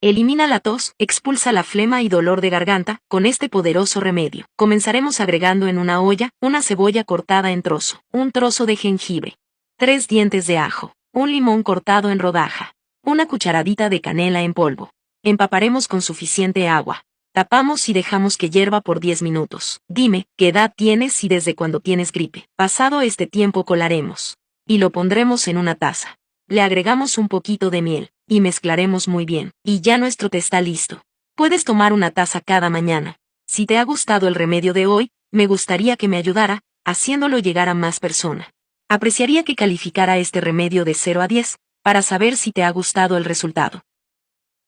Elimina la tos, expulsa la flema y dolor de garganta con este poderoso remedio. Comenzaremos agregando en una olla una cebolla cortada en trozo, un trozo de jengibre, 3 dientes de ajo, un limón cortado en rodaja, una cucharadita de canela en polvo. Empaparemos con suficiente agua. Tapamos y dejamos que hierva por 10 minutos. Dime, ¿qué edad tienes y desde cuándo tienes gripe? Pasado este tiempo colaremos. Y lo pondremos en una taza. Le agregamos un poquito de miel, y mezclaremos muy bien. Y ya nuestro té está listo. Puedes tomar una taza cada mañana. Si te ha gustado el remedio de hoy, me gustaría que me ayudara, haciéndolo llegar a más personas. Apreciaría que calificara este remedio de 0 a 10, para saber si te ha gustado el resultado.